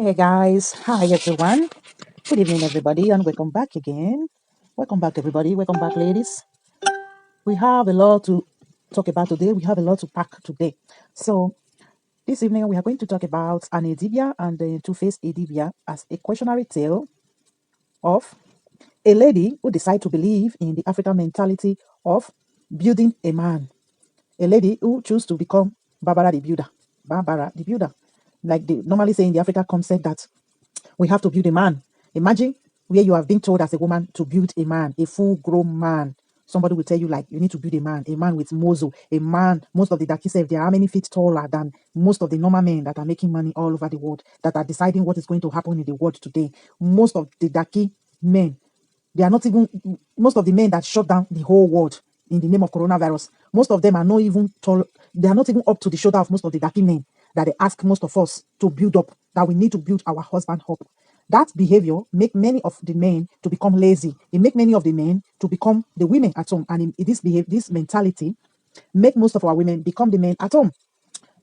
Hey guys, hi everyone. Good evening, everybody, and welcome back again. Welcome back, everybody. Welcome back, ladies. We have a lot to talk about today. We have a lot to pack today. So, this evening, we are going to talk about an idibia and the two-faced idibia as a cautionary tale of a lady who decided to believe in the African mentality of building a man. A lady who chose to become Barbara the Builder. Barbara the Builder. Like they normally say in the Africa concept that we have to build a man. Imagine where you have been told as a woman to build a man, a full grown man. Somebody will tell you, like, you need to build a man with muscle, a man. Most of the Daki say they are how many feet taller than most of the normal men that are making money all over the world, that are deciding what is going to happen in the world today. Most of the Daki men, they are not even, most of the men that shut down the whole world in the name of coronavirus, most of them are not even tall, they are not even up to the shoulder of most of the Daki men that they ask most of us to build up, that we need to build our husband up. That behavior make many of the men to become lazy. It make many of the men to become the women at home. And this mentality make most of our women become the men at home.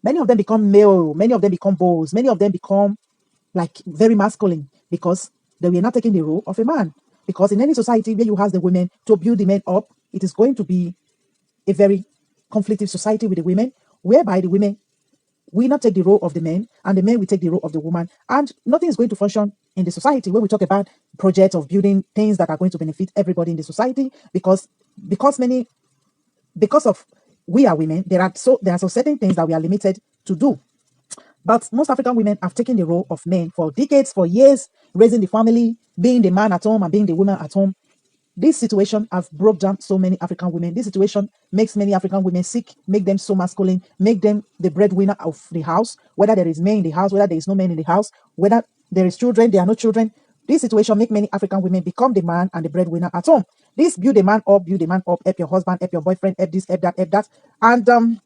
Many of them become male, many of them become boys, many of them become like very masculine because they were not taking the role of a man. Because in any society where you ask the women to build the men up, it is going to be a very conflictive society with the women, whereby the women we not take the role of the men and the men will take the role of the woman, and nothing is going to function in the society when we talk about projects of building things that are going to benefit everybody in the society. Because because many because of we are women, there are certain things that we are limited to do. But most African women have taken the role of men for decades, for years, raising the family, being the man at home and being the woman at home. This situation have broke down so many African women. This situation makes many African women sick, make them so masculine, make them the breadwinner of the house, whether there is men in the house, whether there is no men in the house, whether there is children, there are no children. This situation make many African women become the man and the breadwinner at home. This build a man up, help your husband, help your boyfriend, help this, help that, help that. And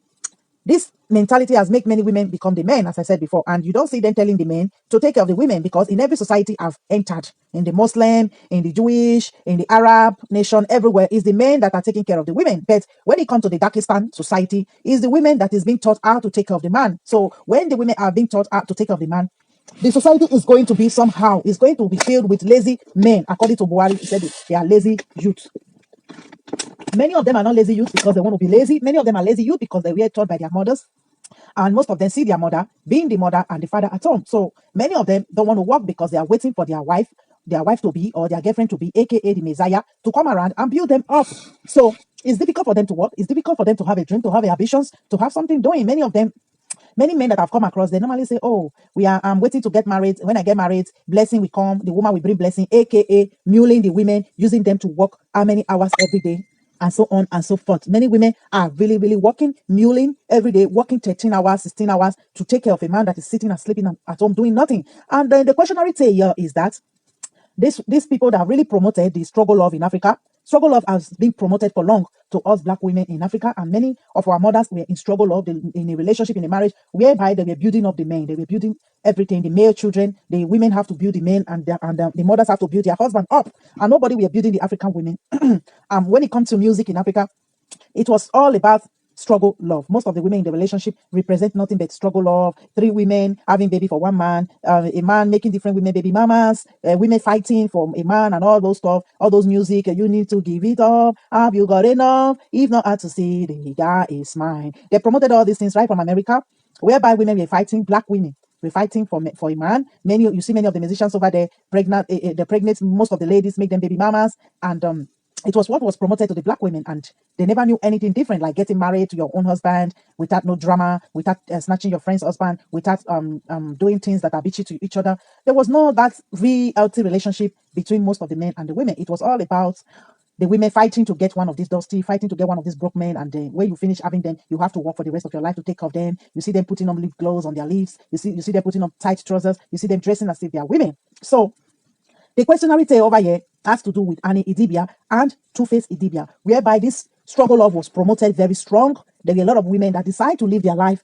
this mentality has made many women become the men, as I said before, and you don't see them telling the men to take care of the women, because in every society I've entered, in the Muslim, in the Jewish, in the Arab nation, everywhere, is the men that are taking care of the women. But when it comes to the Dakistan society, is the women that is being taught how to take care of the man. So when the women are being taught how to take care of the man, the society is going to be somehow, is going to be filled with lazy men. According to Buhari, he said they are lazy youth. Many of them are not lazy youth because they want to be lazy. Many of them are lazy youth because they were taught by their mothers, and most of them see their mother being the mother and the father at home. So many of them don't want to work because they are waiting for their wife to be, or their girlfriend to be, aka the Messiah, to come around and build them up. So it's difficult for them to work. It's difficult for them to have a dream, to have ambitions, to have something doing. Many men that I've come across, they normally say, "Oh, I'm waiting to get married. When I get married, blessing will come. The woman will bring blessing, aka muling the women, using them to work how many hours every day, and so on and so forth." Many women are really, really working, muling every day, working 13 hours, 16 hours to take care of a man that is sitting and sleeping at home doing nothing. And then the cautionary tale here is that these people that really promoted the struggle love in Africa. Struggle love has been promoted for long to us black women in Africa, and many of our mothers were in struggle love, in a relationship, in a marriage, whereby they were building up the men, they were building everything, the male children, the women have to build the men, and the mothers have to build their husband up, and nobody were building the African women. When it comes to music in Africa, it was all about struggle love. Most of the women in the relationship represent nothing but struggle love. Three women having baby for one man, a man making different women baby mamas, women fighting for a man, and all those stuff, all those music. You need to give it up. Have you got enough? If not, had to see the guy is mine. They promoted all these things right from America, whereby women were fighting, black women. We're fighting for a man. You see many of the musicians over there pregnant. They're pregnant. Most of the ladies make them baby mamas, and it was what was promoted to the black women, and they never knew anything different, like getting married to your own husband without no drama, without snatching your friend's husband, without doing things that are bitchy to each other. There was no that real healthy relationship between most of the men and the women. It was all about the women fighting to get one of these dusty, fighting to get one of these broke men, and then when you finish having them, you have to work for the rest of your life to take care of them. You see them putting on lip gloss on their lips. You see them putting on tight trousers. You see them dressing as if they are women. So the questionary tale over here has to do with Annie Idibia and Two-Face Idibia, whereby this struggle love was promoted very strong. There were a lot of women that decide to live their life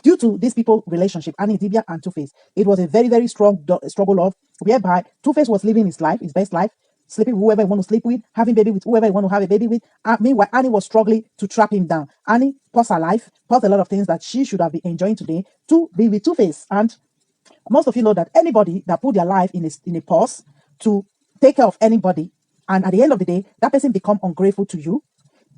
due to these people relationship, Annie Idibia and Two-Face. It was a very, very strong struggle love, whereby Two-Face was living his life, his best life, sleeping with whoever he want to sleep with, having baby with whoever he want to have a baby with. Meanwhile, Annie was struggling to trap him down. Annie paused her life, paused a lot of things that she should have been enjoying today to be with Two-Face. And Most of you know that anybody that put their life in a pause to take care of anybody, and at the end of the day, that person become ungrateful to you,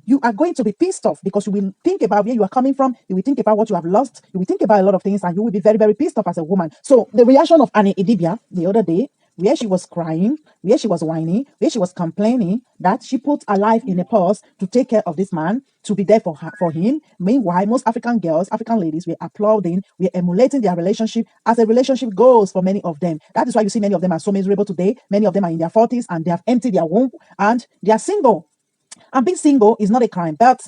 you are going to be pissed off because you will think about where you are coming from. You will think about what you have lost. You will think about a lot of things, and you will be very, very pissed off as a woman. So the reaction of Annie Idibia the other day, where she was crying, where she was whining, where she was complaining that she put her life in a pause to take care of this man, to be there for him. Meanwhile, most African girls, African ladies, were applauding, we're emulating their relationship as a relationship goes for many of them. That is why you see many of them are so miserable today. Many of them are in their 40s and they have emptied their womb and they are single. And being single is not a crime, but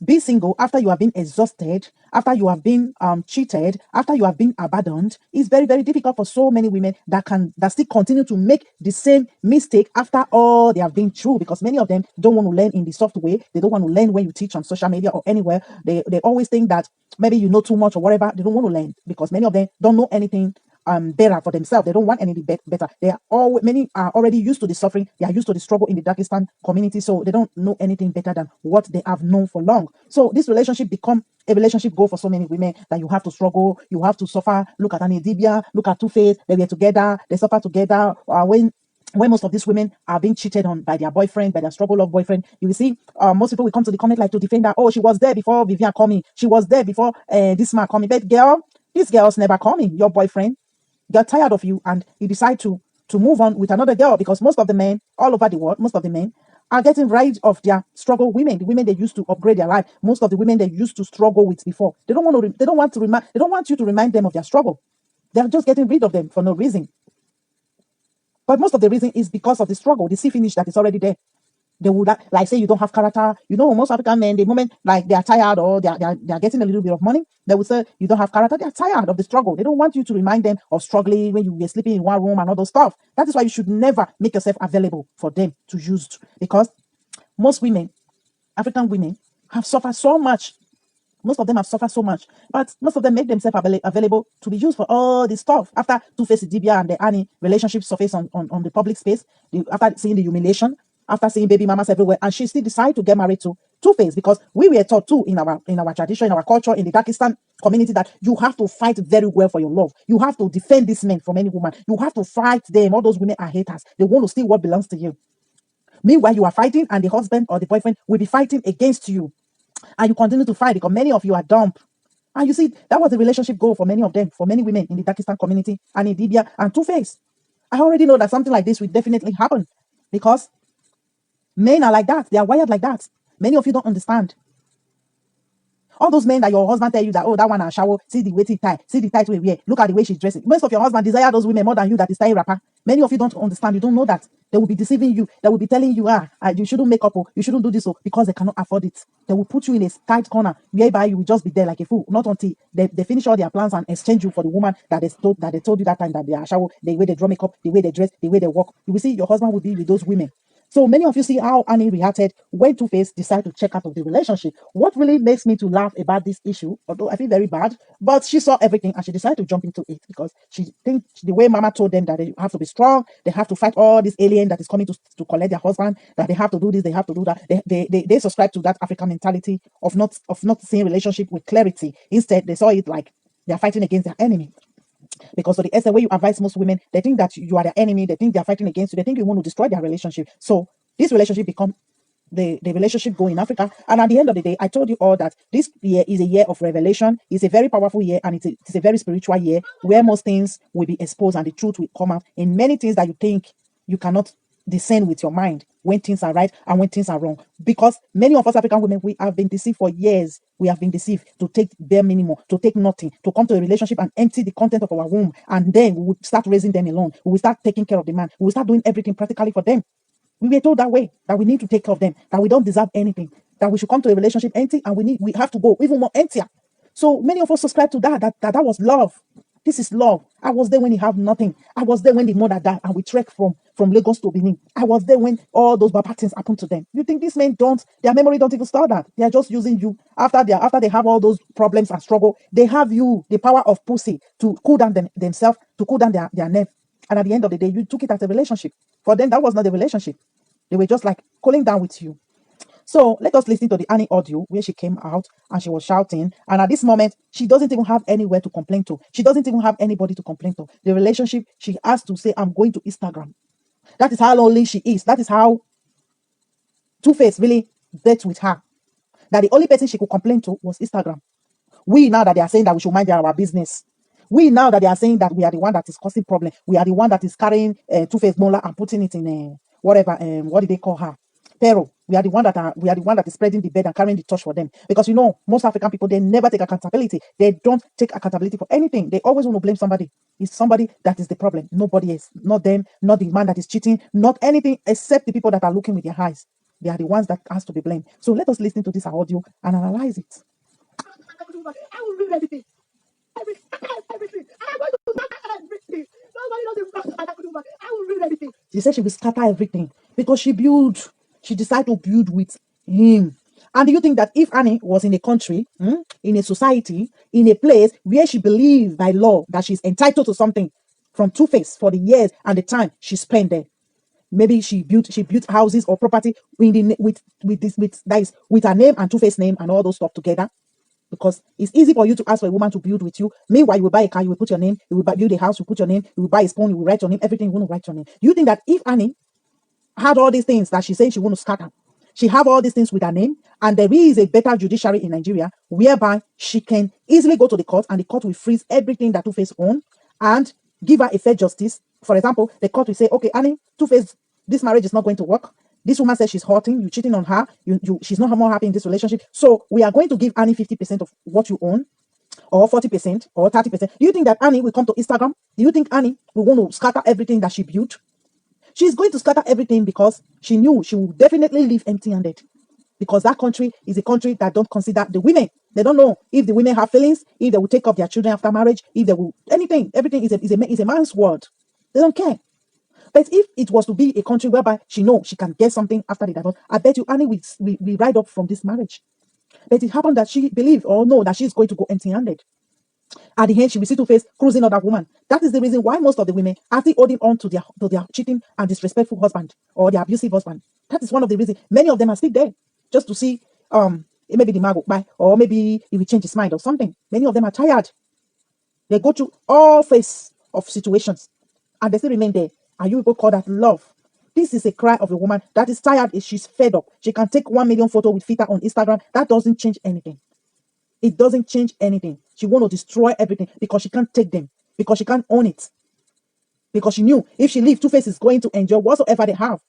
be single after you have been exhausted, after you have been cheated, after you have been abandoned, is very, very difficult for so many women that still continue to make the same mistake after all they have been through, because many of them don't want to learn in the soft way. They don't want to learn when you teach on social media or anywhere. They always think that maybe you know too much or whatever. They don't want to learn because many of them don't know anything better for themselves. They don't want anything better. They are all many are already used to the suffering. They are used to the struggle in the Dagestan community, so they don't know anything better than what they have known for long. So this relationship become a relationship goal for so many women that you have to struggle, you have to suffer. Look at idibia, look at Two-Face. They were together, they suffer together. When most of these women are being cheated on by their boyfriend, by their struggle love boyfriend, you will see most people will come to the comment like to defend that. Oh, she was there before Vivian coming. She was there before this man coming. But girl, these girls never coming. Your boyfriend got tired of you and he decide to move on with another girl, because most of the men all over the world, most of the men are getting rid of their struggle women, the women they used to upgrade their life. Most of the women they used to struggle with before, they don't want to they don't want you to remind them of their struggle. They're just getting rid of them for no reason. But most of the reason is because of the struggle, the see finish that is already there. They would like say you don't have character. You know, most African men, the moment like they are tired or they are getting a little bit of money, they would say you don't have character. They are tired of the struggle. They don't want you to remind them of struggling when you were sleeping in one room and all those stuff. That is why you should never make yourself available for them to use, because most women, African women, have suffered so much. Most of them have suffered so much, but most of them make themselves available to be used for all this stuff. After Two-Face, Dibia, and the Annie relationship surface on the public space, after seeing the humiliation, after seeing baby mamas everywhere, and she still decided to get married to Two-Face, because we were taught too in our tradition, in our culture, in the Pakistan community, that you have to fight very well for your love. You have to defend these men from any woman. You have to fight them. All those women are haters. They want to steal what belongs to you. Meanwhile, you are fighting, and the husband or the boyfriend will be fighting against you. And you continue to fight because many of you are dumb. And you see, that was the relationship goal for many of them, for many women in the Pakistan community, and in Libya and Two-Face. I already know that something like this will definitely happen, because men are like that. They are wired like that. Many of you don't understand. All those men that your husband tell you that, oh, that one a shower, see the weighty tie, see the tight way wear, look at the way she's dressing. Most of your husband desire those women more than you that is tying wrapper. Many of you don't understand. You don't know that. They will be deceiving you. They will be telling you, you shouldn't make up, you shouldn't do this, because they cannot afford it. They will put you in a tight corner whereby you will just be there like a fool. Not until they finish all their plans and exchange you for the woman that they told you that time that they are shower, the way they draw makeup, the way they dress, the way they walk. You will see your husband will be with those women. So many of you see how Annie reacted when Two-Face decided to check out of the relationship. What really makes me to laugh about this issue, although I feel very bad, but she saw everything and she decided to jump into it, because she thinks the way Mama told them that they have to be strong, they have to fight all this alien that is coming to collect their husband, that they have to do this, they have to do that. They subscribe to that African mentality of not seeing relationship with clarity. Instead, they saw it like they are fighting against their enemy. Because of the essence way you advise most women, they think that you are their enemy, they think they are fighting against you, they think you want to destroy their relationship. So this relationship become the relationship go in Africa. And at the end of the day, I told you all that this year is a year of revelation. It's a very powerful year, and it's a very spiritual year where most things will be exposed and the truth will come out in many things that you think you cannot discern with your mind, when things are right and when things are wrong. Because many of us African women, we have been deceived for years. We have been deceived to take bare minimum, to take nothing, to come to a relationship and empty the content of our womb, and then we will start raising them alone. We will start taking care of the man. We will start doing everything practically for them. We were told that way, that we need to take care of them, that we don't deserve anything, that we should come to a relationship empty, and we have to go even more emptier. So many of us subscribe to that was love. This is love. I was there when he had nothing. I was there when the mother died and we trek from Lagos to Benin. I was there when all those bad things happened to them. You think these men their memory don't even store that. They are just using you after they have all those problems and struggle. They have you, the power of pussy, to cool down themselves, to cool down their nerve. And at the end of the day, you took it as a relationship. For them, that was not a relationship. They were just like cooling down with you. So let us listen to the Annie audio where she came out and she was shouting. And at this moment, she doesn't even have anywhere to complain to. She doesn't even have anybody to complain to. The relationship, she has to say, I'm going to Instagram. That is how lonely she is. That is how Two-Face really dealt with her. That the only person she could complain to was Instagram. We now that they are saying that we should mind our business. We now that they are saying that we are the one that is causing problem. We are the one that is carrying Two-Face Mola and putting it in whatever. What did they call her? Pero. We are the one that is spreading the bed and carrying the torch for them. Because you know, most African people, they never take accountability. They don't take accountability for anything. They always want to blame somebody. It's somebody that is the problem. Nobody else. Not them, not the man that is cheating, not anything except the people that are looking with their eyes. They are the ones that has to be blamed. So let us listen to this audio and analyze it. I will read everything. Everything. I want to scatter everything. Nobody knows I will read everything. She said she will scatter everything because she decided to build with him. And do you think that if Annie was in a country, in a society, in a place where she believed by law that she's entitled to something from Two-Face for the years and the time she spent there, maybe she built houses or property with her name and Two-Face name and all those stuff together, because it's easy for you to ask for a woman to build with you. Meanwhile, you will buy a car, you will put your name, you will build a house, you put your name, you will buy a spoon, you will write your name, everything you want to write your name. You think that if Annie had all these things that she's saying she want to scatter, she have all these things with her name, and there is a better judiciary in Nigeria whereby she can easily go to the court and the court will freeze everything that Two-Face own and give her a fair justice. For example, the court will say, okay, Annie, Two-Face, this marriage is not going to work. This woman says she's hurting, you cheating on her, she's not more happy in this relationship. So we are going to give Annie 50% of what you own, or 40% or 30%. Do you think that Annie will come to Instagram? Do you think Annie will want to scatter everything that she built? She's going to scatter everything because she knew she will definitely leave empty-handed. Because that country is a country that don't consider the women. They don't know if the women have feelings, if they will take up their children after marriage, if they will anything. Everything is a man's world. They don't care. But if it was to be a country whereby she know she can get something after the divorce, I bet you Annie will ride up from this marriage. But it happened that she believed or know that she's going to go empty-handed. At the end, she will see Two-Face cruising other woman. That is the reason why most of the women are still holding on to their cheating and disrespectful husband or their abusive husband. That is one of the reasons. Many of them are still there just to see maybe the man will buy, or maybe he will change his mind or something. Many of them are tired. They go through all phase of situations and they still remain there. And you people call that love. This is a cry of a woman that is tired. She's fed up. She can take 1 million photo with filter on Instagram. That doesn't change anything. It doesn't change anything. She want to destroy everything because she can't take them, because she can't own it, because she knew if she leave, Two-Face is going to enjoy whatsoever they have.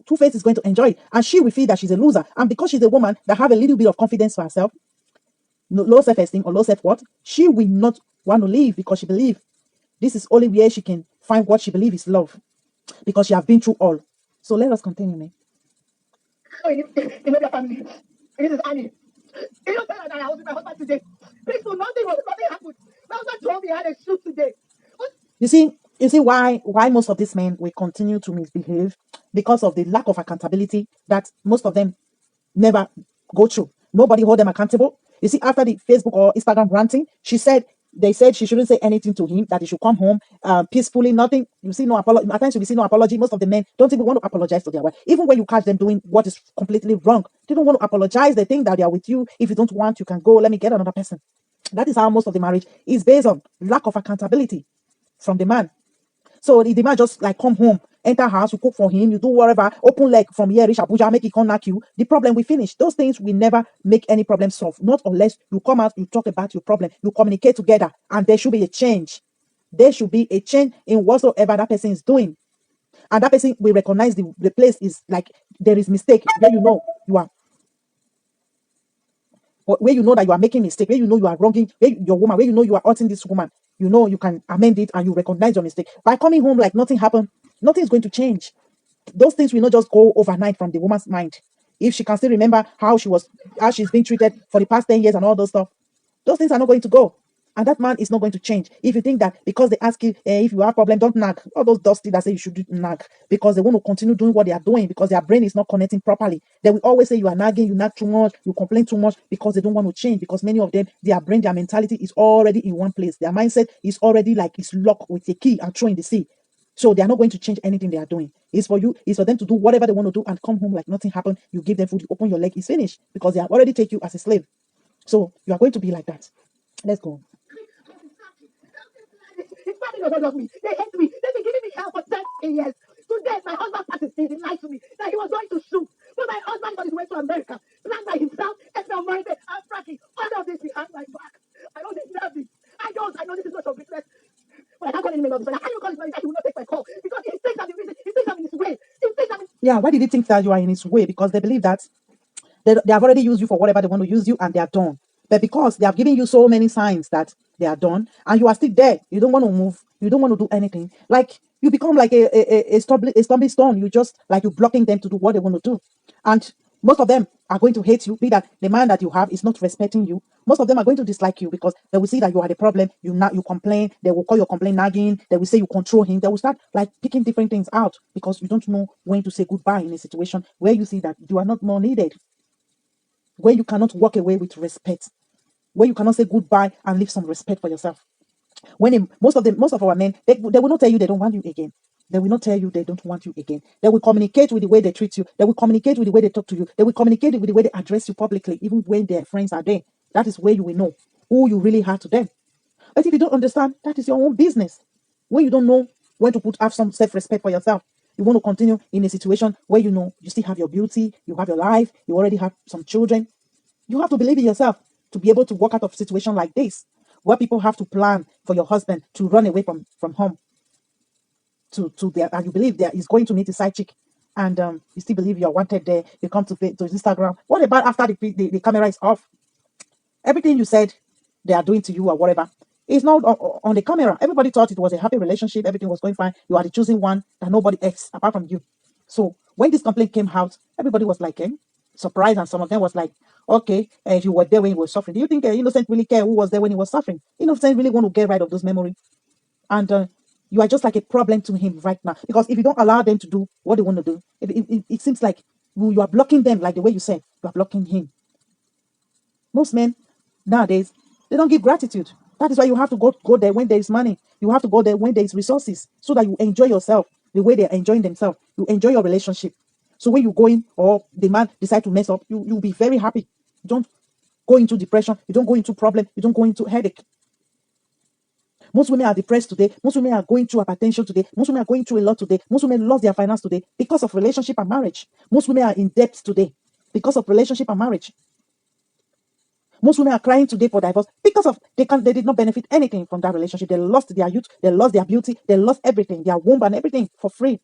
Two-Face is going to enjoy it, and she will feel that she's a loser. And because she's a woman that have a little bit of confidence for herself, low self-esteem or low self-worth, she will not want to leave because she believes this is only where she can find what she believes is love, because she has been through all. So let us continue, man. You know your family. This is Annie. You know that I was with my husband today. People, nothing happened. My husband told me I had a shoot today. You see why most of these men will continue to misbehave? Because of the lack of accountability that most of them never go through. Nobody hold them accountable. You see, after the Facebook or Instagram ranting, they said she shouldn't say anything to him, that he should come home peacefully, nothing. You see no apology. At times you will see no apology. Most of the men don't even want to apologize to their wife. Even when you catch them doing what is completely wrong, they don't want to apologize. They think that they are with you. If you don't want, you can go. Let me get another person. That is how most of the marriage is based on lack of accountability from the man. So the man just like come home, enter house, you cook for him, you do whatever, open leg from here, reach Abuja, make it come knock you. The problem will finish. Those things will never make any problem solve. Not unless you come out, you talk about your problem, you communicate together, and there should be a change. There should be a change in whatsoever that person is doing. And that person will recognize the place is like there is mistake where you know you are. Where you know that you are making mistake, where you know you are wronging your woman, where you know you are hurting this woman, you know you can amend it and you recognize your mistake. By coming home like nothing happened, nothing is going to change. Those things will not just go overnight from the woman's mind. If she can still remember how she's been treated for the past 10 years and all those stuff, those things are not going to go. And that man is not going to change. If you think that because they ask you if you have problem, don't nag. All those dusty that say you should nag because they want to continue doing what they are doing because their brain is not connecting properly. They will always say you are nagging, you nag too much, you complain too much because they don't want to change. Because many of them, their brain, their mentality is already in one place. Their mindset is already like it's locked with a key and thrown in the sea. So they are not going to change anything they are doing. It's for you, it's for them to do whatever they want to do and come home like nothing happened. You give them food, you open your leg, it's finished because they have already take you as a slave. So you are going to be like that. Let's go. His family does not love me. They hate me. They've been giving me hell for 10 years. Today, my husband participated. He lied to me that he was going to shoot. But my husband got his way to America, planned by himself, and now Monday, I'm Frankie. All of this behind my back. I don't deserve this. I don't. I know this is not your business. But I can't call any member of this. I can't even call his manager. He will not take my call because he thinks I'm the reason. He thinks I'm in his way. He thinks I'm in... Yeah, why did he think that you are in his way? Because they believe that they have already used you for whatever they want to use you and they are done. But because they have given you so many signs that they are done and you are still there, you don't want to move, you don't want to do anything. Like you become like a stumbling stone. You just like you blocking them to do what they want to do. And most of them are going to hate you, be that the man that you have is not respecting you. Most of them are going to dislike you because they will see that you are the problem. You complain, they will call your complaint nagging, they will say you control him, they will start like picking different things out because you don't know when to say goodbye in a situation where you see that you are not more needed, where you cannot walk away with respect, where you cannot say goodbye and leave some respect for yourself. Most of our men, they will not tell you they don't want you again. They will not tell you they don't want you again. They will communicate with the way they treat you. They will communicate with the way they talk to you. They will communicate with the way they address you publicly, even when their friends are there. That is where you will know who you really are to them. But if you don't understand, that is your own business. When you don't know when to have some self-respect for yourself, you want to continue in a situation where you know you still have your beauty, you have your life, you already have some children. You have to believe in yourself to be able to walk out of a situation like this, where people have to plan for your husband to run away from home to their, and you believe that he's going to meet a side chick, and you still believe you're wanted there. You come to Instagram. What about after the camera is off? Everything you said they are doing to you or whatever is not on the camera. Everybody thought it was a happy relationship. Everything was going fine. You are the chosen one that nobody else apart from you. So when this complaint came out, everybody was like, surprised, and some of them was like, okay, if you were there when he was suffering, do you think Innocent really care who was there when he was suffering? Innocent really want to get rid of those memories, and you are just like a problem to him right now because if you don't allow them to do what they want to do, it seems like you are blocking them, like the way you said, you are blocking him. Most men nowadays, they don't give gratitude. That is why you have to go there when there is money. You have to go there when there is resources so that you enjoy yourself the way they're enjoying themselves. You enjoy your relationship. So when you go in or the man decide to mess up, you'll be very happy. You don't go into depression. You don't go into problem. You don't go into headache. Most women are depressed today. Most women are going through hypertension today. Most women are going through a lot today. Most women lost their finance today because of relationship and marriage. Most women are in debt today because of relationship and marriage. Most women are crying today for divorce because of they did not benefit anything from that relationship. They lost their youth, they lost their beauty, they lost everything, their womb and everything for free.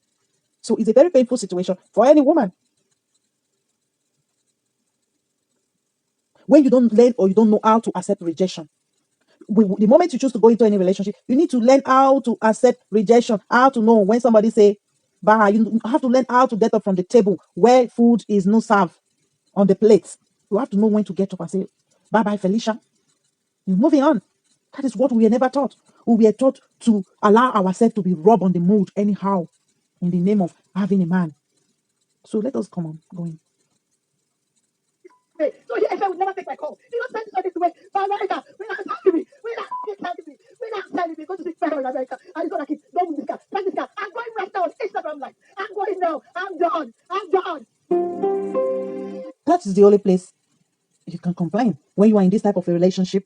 So it's a very painful situation for any woman. When you don't learn or you don't know how to accept rejection. The moment you choose to go into any relationship, you need to learn how to accept rejection, how to know when somebody say bye. You have to learn how to get up from the table where food is not served on the plate. You have to know when to get up and say bye bye, Felicia. You're moving on. That is what we were never taught. We were taught to allow ourselves to be rubbed on the mood anyhow in the name of having a man. So let us come on, going. So he would never take my call. He don't send this away to America. We're not telling me. We're not telling me. We're not telling me. Go to see Pharaoh in America. And he's gonna keep don't move this guy. Send this guy. I'm going right now on Instagram live. I'm going now. I'm done. I'm done. That is the only place you can complain when you are in this type of a relationship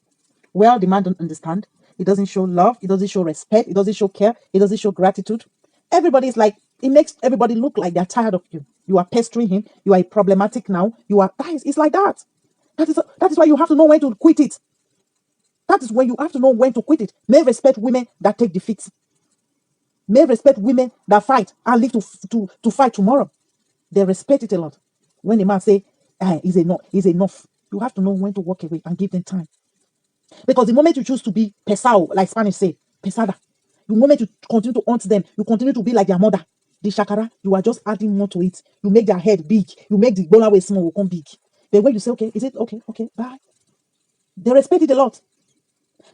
where the man don't understand. He doesn't show love. He doesn't show respect. He doesn't show care. He doesn't show gratitude. Everybody is like, it makes everybody look like they're tired of you. You are pestering him. You are problematic now. You are, guys, it's like that. That is why you have to know when to quit it. That is when you have to know when to quit it. Men respect women that take defeats. Men respect women that fight and live to fight tomorrow. They respect it a lot. When the man say, is enough. You have to know when to walk away and give them time. Because the moment you choose to be pesado, like Spanish say, pesada, the moment you continue to haunt them, you continue to be like their mother, the shakara, you are just adding more to it. You make their head big. You make the bola way small will come big. Then when you say, okay, is it okay? Okay, bye. They respect it a lot.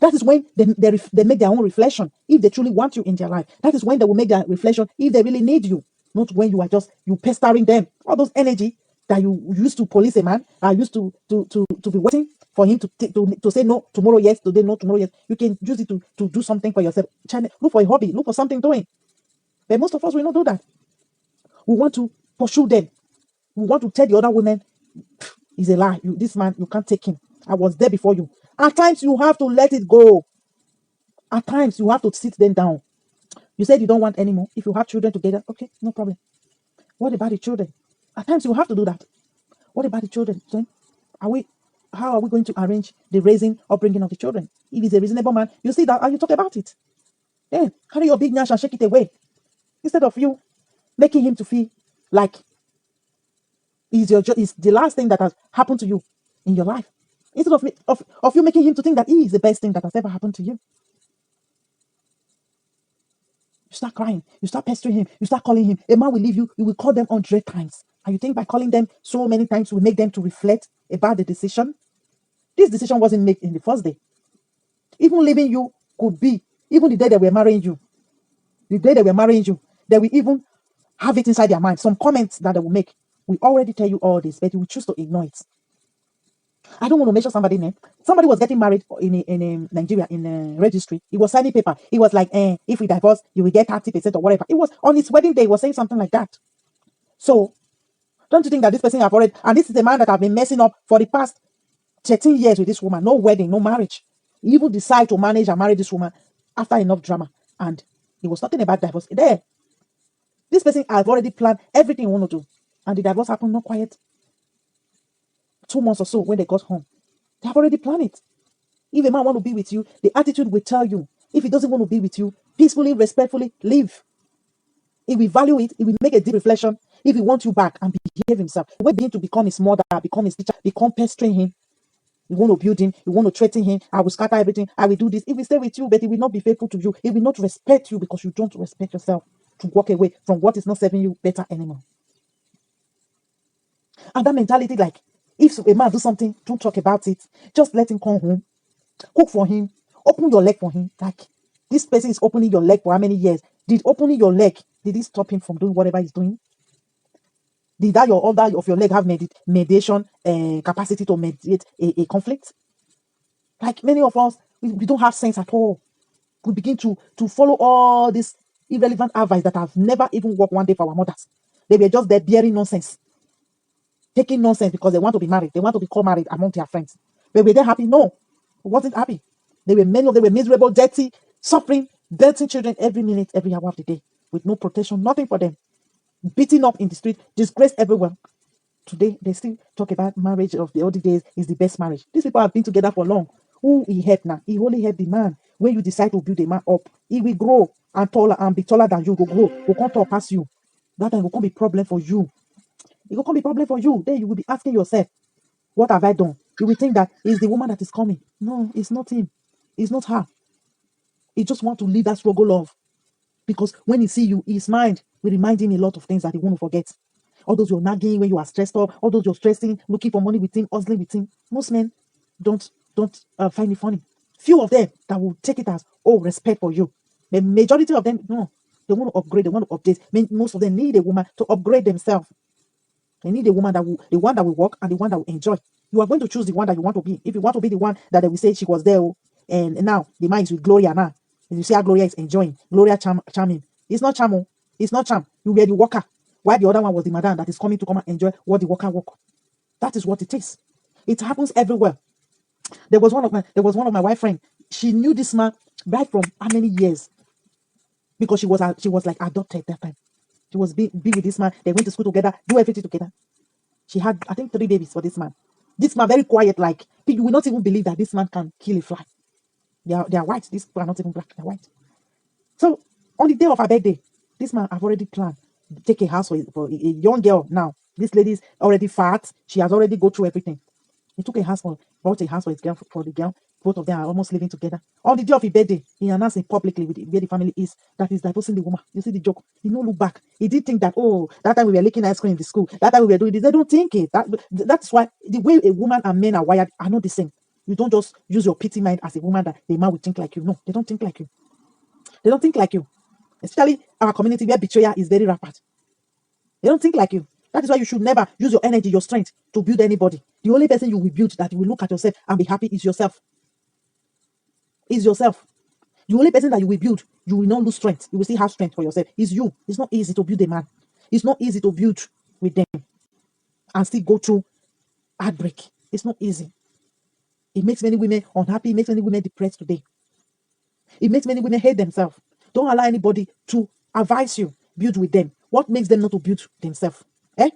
That is when they make their own reflection if they truly want you in their life. That is when they will make their reflection if they really need you. Not when you are just you pestering them. All those energy that you used to police a man, are used to be waiting for him to say no tomorrow, yes, today, no, tomorrow, yes. You can use it to do something for yourself. Look for a hobby, look for something doing. But most of us will not do that. We want to pursue them. We want to tell the other women, it's a lie. This man, you can't take him. I was there before you. At times, you have to let it go. At times, you have to sit them down. You said you don't want anymore. If you have children together, okay, no problem. What about the children? At times, you have to do that. What about the children? Then, how are we going to arrange the raising, upbringing of the children? If he's a reasonable man, you see that and you talk about it. Then, carry your big nash and shake it away. Instead of you making him to feel like is the last thing that has happened to you in your life. Instead of you making him to think that he is the best thing that has ever happened to you. You start crying, you start pestering him, you start calling him. A man will leave you, you will call them 100 times. And you think by calling them so many times will make them to reflect about the decision? This decision wasn't made in the first day. Even leaving you could be, even the day they were marrying you, they will even have it inside their mind. Some comments that they will make. We already tell you all this, but you will choose to ignore it. I don't want to mention somebody's name. Somebody was getting married in Nigeria in a registry. He was signing paper. He was like, if we divorce, you will get 30% or whatever. It was on his wedding day. He was saying something like that. So, don't you think that this person have already, and this is a man that have been messing up for the past 13 years with this woman. No wedding, no marriage. He even decided to manage and marry this woman after enough drama. And he was talking about divorce. There, this person have already planned everything he want to do. And the divorce happened not quiet 2 months or so when they got home. They have already planned it. If a man want to be with you, the attitude will tell you. If he doesn't want to be with you, peacefully, respectfully, leave. If we value it, he will make a deep reflection. If he wants you back and behave himself, he will begin to become his mother, become his teacher, become pestering him. You want to build him, you want to threaten him. I will scatter everything, I will do this. If he stay with you, but he will not be faithful to you. He will not respect you because you don't respect yourself to walk away from what is not serving you better anymore. And that mentality, like, if a man do something, don't talk about it. Just let him come home. Cook for him. Open your leg for him. Like, this person is opening your leg for how many years? Did opening your leg, did it stop him from doing whatever he's doing? Did that your order of your leg have mediation capacity to mediate a conflict? Like many of us, we don't have sense at all. We begin to follow all these irrelevant advice that have never even worked one day for our mothers. They were just there bearing nonsense. Taking nonsense because they want to be married. They want to become married among their friends. But were they happy? No. Wasn't happy. Many of them were miserable, dirty, suffering, dirty children every minute, every hour of the day, with no protection, nothing for them. Beaten up in the street, disgraced everywhere. Today, they still talk about marriage of the olden days is the best marriage. These people have been together for long. Who he helped now? He only helped the man. When you decide to build a man up, he will grow and taller and be taller than you. Will grow. Will come talk past you. That time will come be problem for you. It will come be problem for you. Then you will be asking yourself, what have I done? You will think that it's the woman that is coming. No, it's not him. It's not her. He just want to live that struggle of. Because when he see you, his mind will remind him a lot of things that he won't forget. All those you're nagging when you are stressed up, all those you're stressing, looking for money with him, hustling with him. Most men don't find it funny. Few of them that will take it as, oh, respect for you. The majority of them, no. They want to upgrade, they want to update. Most of them need a woman to upgrade themselves. They need a woman the one that will work and the one that will enjoy. You are going to choose the one that you want to be. If you want to be the one that they will say she was there, and now the man is with Gloria now. And you see how Gloria is enjoying. Gloria charming. It's not charm. It's not charm. You were the worker. While the other one was the madam that is coming to come and enjoy what the worker work. That is what it is. It happens everywhere. There was one of my wife friend. She knew this man right from how many years? Because she was like adopted that time. She was be with this man. They went to school together, do everything together. She had, I think, 3 babies for this man. This man very quiet, like you will not even believe that this man can kill a fly. They are white. These people are not even black. They're white. So on the day of her birthday, this man have already planned to take a house for a young girl. Now this lady's already fat. She has already go through everything. He took bought a house for his girl, for the girl. Both of them are almost living together. On the day of his birthday, he announced it publicly where the family is that he's divorcing the woman. You see the joke? He no look back. He did think that, oh, that time we were licking ice cream in the school. That time we were doing this. They don't think it. That's why the way a woman and men are wired are not the same. You don't just use your pity mind as a woman that the man will think like you. No, they don't think like you. They don't think like you. Especially our community where betrayal is very rampant. They don't think like you. That is why you should never use your energy, your strength to build anybody. The only person you will build that you will look at yourself and be happy is yourself. Is yourself. The only person that you will build, you will not lose strength. You will still have strength for yourself. Is you. It's not easy to build a man. It's not easy to build with them and still go through heartbreak. It's not easy. It makes many women unhappy. It makes many women depressed today. It makes many women hate themselves. Don't allow anybody to advise you. Build with them. What makes them not to build themselves? Eh?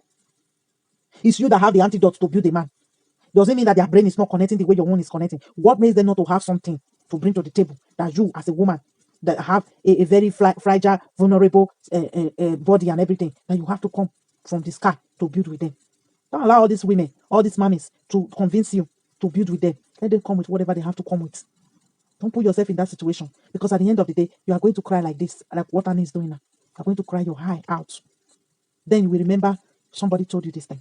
It's you that have the antidote to build a man. Doesn't mean that their brain is not connecting the way your own is connecting. What makes them not to have something to bring to the table that you, as a woman, that have a very fragile, vulnerable body and everything, that you have to come from the sky to build with them. Don't allow all these women, all these mummies, to convince you to build with them. Let them come with whatever they have to come with. Don't put yourself in that situation, because at the end of the day, you are going to cry like this, like what Annie is doing now. You are going to cry your eye out. Then you will remember somebody told you this thing.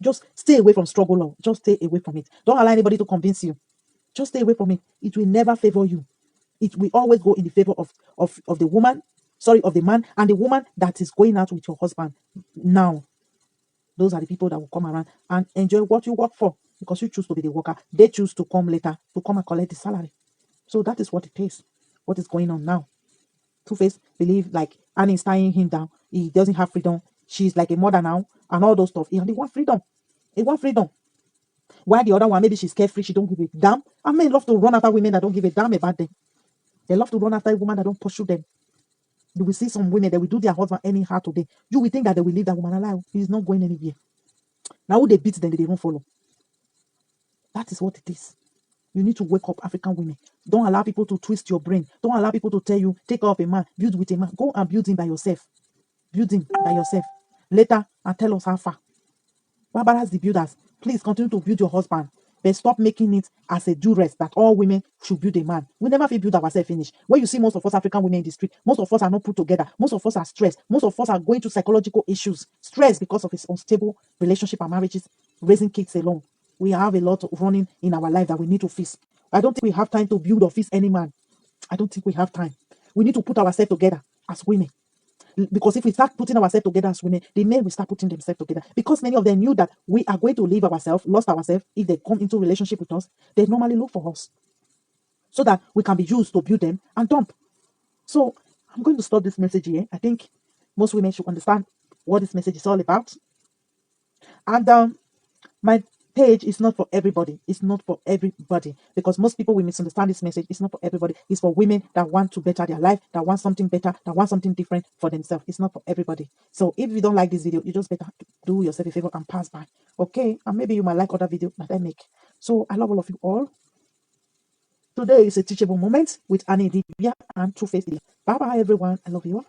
Just stay away from struggle law. Just stay away from it. Don't allow anybody to convince you. Just stay away from it. It will never favor you. It will always go in the favor of the woman, of the man, and the woman that is going out with your husband now. Those are the people that will come around and enjoy what you work for, because you choose to be the worker. They choose to come later to come and collect the salary. So that is what it is. What is going on now? Two-Face believe like Annie is tying him down. He doesn't have freedom. She's like a mother now and all those stuff. He only want freedom. He want freedom. While the other one, maybe she's carefree, she don't give a damn. And men love to run after women that don't give a damn about them. They love to run after a woman that don't pursue them. You will see some women that will do their husband anyhow today. You will think that they will leave that woman alive. He's not going anywhere. Now who they beat them, they don't follow. That is what it is. You need to wake up, African women. Don't allow people to twist your brain. Don't allow people to tell you, take care of a man, build with a man. Go and build him by yourself. Build him by yourself. Later, and tell us how far. Barbara's the builders. Please continue to build your husband. But stop making it as a duress that all women should build a man. We never feel build ourselves finish. When you see most of us African women in the street, most of us are not put together. Most of us are stressed. Most of us are going through psychological issues. Stress because of his unstable relationship and marriages, raising kids alone. We have a lot of running in our life that we need to face. I don't think we have time to build or face any man. I don't think we have time. We need to put ourselves together as women. Because if we start putting ourselves together as women, the men will start putting themselves together. Because many of them knew that we are going to leave ourselves, lost ourselves. If they come into relationship with us, they normally look for us, so that we can be used to build them and dump. So I'm going to stop this message here. I think most women should understand what this message is all about. And my page is not for everybody. It's not for everybody, because most people will misunderstand this message. It's not for everybody. It's for women that want to better their life, that want something better, that want something different for themselves. It's not for everybody. So if you don't like this video, you just better do yourself a favor and pass by. Okay? And maybe you might like other videos that I make. So I love all of you all. Today is a teachable moment with Annie Idibia and Two-Face. Bye bye everyone. I love you all.